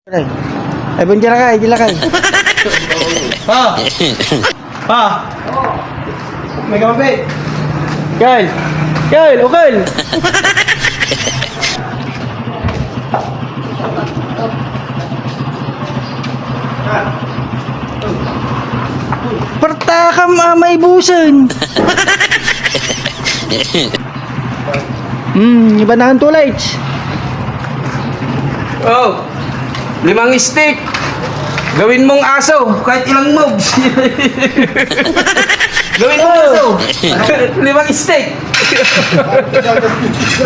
Ay, bunjira kay, dila kay. Ha? Ha? May kamapit. Kyle! Kyle, okay! Pertakam may busan. Ibanahan to lights. Oh, 5 stick. Gawin mong aso, kahit ilang moves. Gawin mong aso. 5 stick.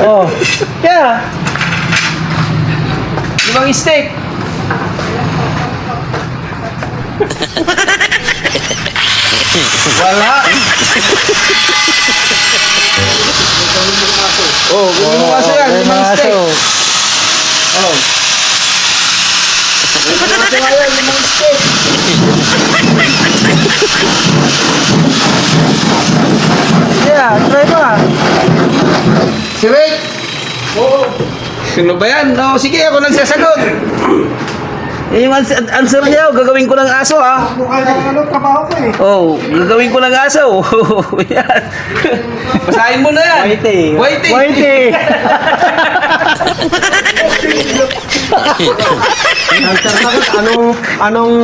Oh. Yeah. 5 stick. Wala. Oh, gawin mong aso yan, 5 stick. Oh. Ito ngayon, 5 stick. Yeah, try mo ah. Si Rick! Oo. Sino ba yan? No, sige, ako nagsasagot. Yung answer niya, gagawin ko ng aso ha. Mukha na ano, trabaho ko eh. Oh, gagawin ko ng aso. Yan. Basahin mo na yan. Whitey. Whitey. Whitey. Nagsasagot, anong